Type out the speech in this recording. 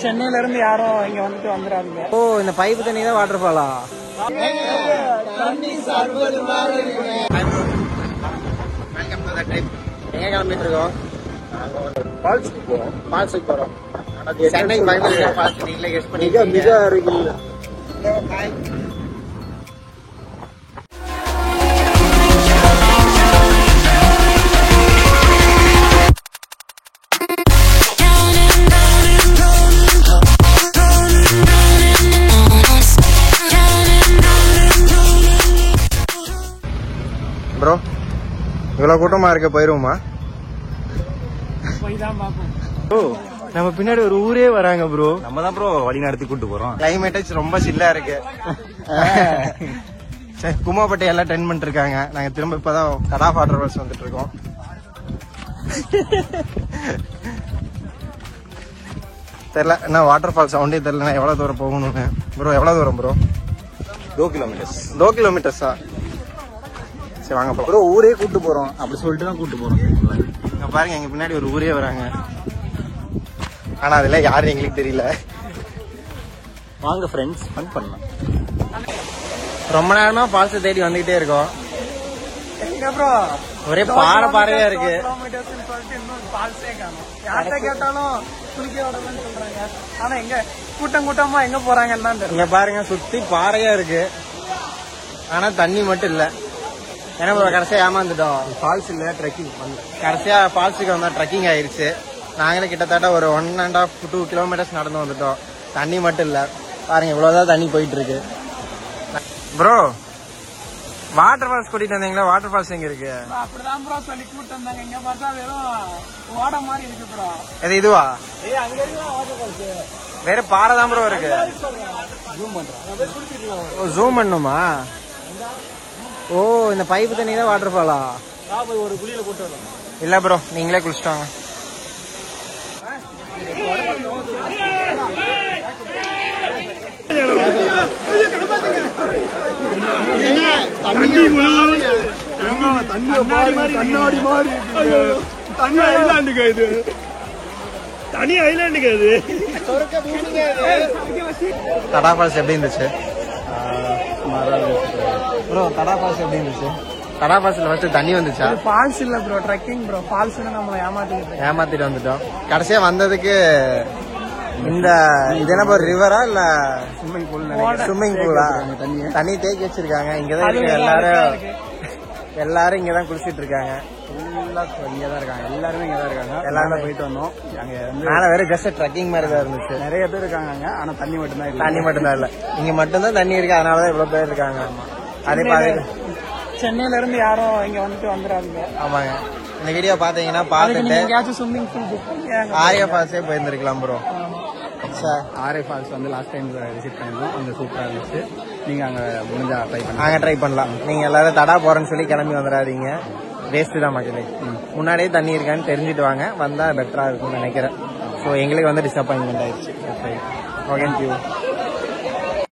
சென்னையில இருந்து யாரும் இங்க வந்துட்டு வந்துடாதீங்க. ஓ, இந்த பைப்பு தண்ணி தான் வாட்டர் ஃபாலா? எங்க கிளம்பிட்டு இருக்கோம்? ஃபால்ஸுக்கு போறோம். சென்னை பக்கத்துல ஃபால்ஸ் நீங்களே கெஸ் பண்ணீங்க. மிக அருகில். ப்ரோ, இவ்வளவு கூட்டமா இருக்க போயிருவோமா? நம்ம பின்னாடி ஒரு ஊரே வராங்க ப்ரோ. நம்ம தான் ப்ரோ வழி நடத்தி கூட்டு போறோம். கிளைமேட் ரொம்ப சில்லா இருக்கு. குமாப்பட்டை எல்லாம் ட்ரெண்ட் பண்ணிட்டு இருக்காங்க. நாங்க திரும்ப இப்பதான் கடா வாட்டர் ஃபால்ஸ் வந்துட்டு இருக்கோம். தெரியல என்ன வாட்டர் ஃபால்ஸ் சவுண்டே தெரியல எவ்வளவு தூரம் போகணும்னு. ப்ரோ எவ்வளவு தூரம் ப்ரோ? 2 கிலோமீட்டர்ஸ். 2 கிலோமீட்டர்ஸா? சரி வாங்க ப்ரோ, ஊரே கூட்டு போறோம் அப்படி சொல்லிட்டு தான் கூட்டு போறோம். இங்க பாருங்க, எங்க பின்னாடி ஒரு ஊரே வராங்க. ஆனா அதெல்லாம் யாரும் எங்களுக்கு தெரியல. வாங்க ஃப்ரெண்ட்ஸ், ஃபன் பண்ணலாம். ரொம்ப நேரமா ஃபால்ஸ் தேடி வந்துகிட்டே இருக்கோம். எங்க ப்ரோ ஒரே பாறையா இருக்கு. ஃபால்ஸே காணோம். யார்கிட்ட கேட்டாலும் குளிக்க விடலன்னு சொல்றாங்க. ஆனா எங்க கூட்டமா எங்க போறாங்கன்னு தான் தெரியல. இங்க பாருங்க, சுத்தி பாறையா இருக்கு. ஆனா தண்ணி மட்டும் இல்ல. ஏன்னா ப்ரோ கடைசியா ஏமாந்துட்டோம். ஃபால்ஸ் இல்ல, ட்ரெக்கிங். கடைசியா ஃபால்ஸுக்கு வந்தா ட்ரெக்கிங் ஆயிருச்சு. நாங்களே கிட்டத்தட்ட ஒரு 1.5 to 2 கிலோமீட்டர்ஸ் நடந்து வந்துட்டோம். தண்ணி மட்டும் இல்ல. பாருங்க இவ்வளவுதான் தண்ணி போயிட்டு இருக்கு. ப்ரோ, வாட்டர் ஃபால்ஸ் கூட்டிட்டு வந்தீங்களா? வாட்டர் ஃபால்ஸ் எங்க இருக்கு? அப்படிதான் ப்ரோ சொல்லி கூட்டு வந்தாங்க. இங்க பார்த்தா வெறும் ஓட மாதிரி இருக்கு ப்ரோ. இது இதுவா? அங்க இருக்கு வாட்டர் ஃபால்ஸ். வேற பாறை தான் ப்ரோ இருக்கு. ஜூம் பண்ணுமா? ஓ, இந்த பைப்பு தண்ணி தான் வாட்டர் ஃபாலா? ஒரு குளியில போட்டு வரலாம். இல்ல ப்ரோ, நீங்களே குளிச்சிட்டாங்க. தடா ஃபால்ஸ் எப்படி இருந்துச்சு ப்ரோ? தடா ஃபால்ஸ் எப்படி இருந்துச்சு? தடா ஃபால்ஸ்ல ஃபர்ஸ்ட் தண்ணி வந்துச்சா? ஃபால்ஸ் இல்ல ப்ரோ, ட்ரெக்கிங் ப்ரோ. ஃபால்ஸ்னு நம்மள ஏமாத்திட்டு வந்துட்டோம். கடைசியா வந்ததுக்கு இந்த இது என்ன ப்ரோ, ரிவரா இல்ல ஸ்விம்மிங் பூலா? தண்ணி தேக்கி வச்சிருக்காங்க. இங்கதான் இருக்கு. எல்லாரும் இங்கதான் குளிச்சிட்டு இருக்காங்க. இங்கதான் இருக்காங்க. எல்லாருமே இங்கதான் இருக்காங்க. எல்லாருமே போயிட்டு வந்தோம். அங்க மேல வேற ஜஸ்ட் ட்ரெக்கிங் மாதிரி தான் இருந்துச்சு. நிறைய பேர் இருக்காங்க. ஆனா தண்ணி மட்டும்தான் இல்ல. தண்ணி மட்டும்தான் இல்ல. இங்க மட்டும்தான் தண்ணி இருக்கு. அதனாலதான் இவ்வளவு பேர் இருக்காங்க. அதே மாதிரி சென்னையில இருந்து யாரும் இங்க வந்துட்டு வந்துடாதீங்க. ஆமாங்க. இந்த வீடியோ பாத்தீங்கன்னா பாத்துட்டு எங்கேயாச்சும் ஸ்விம்மிங் பூல் புக் பண்ணி ஆர்யா ஃபால்ஸே போயிருந்திருக்கலாம் ப்ரோ. ஆர்ஏ ஃபால்ஸ் வந்து லாஸ்ட் டைம் விசிட் பண்ணிருந்தோம். அங்க சூப்பரா இருந்துச்சு. நீங்க அங்க முடிஞ்சா ட்ரை பண்ணலாம். அங்க ட்ரை பண்ணலாம். நீங்க எல்லாரும் தடா போறேன்னு சொல்லி கிளம்பி வந்துடாதீங்க. வேஸ்ட் தான் மக்களே. முன்னாடியே தண்ணி இருக்கான்னு தெரிஞ்சுட்டு வாங்க. வந்தா பெட்டரா இருக்கும்னு நினைக்கிறேன். ஸோ எங்களுக்கு வந்து டிசப்பாயின்மெண்ட் ஆயிடுச்சு. Okay, thank you.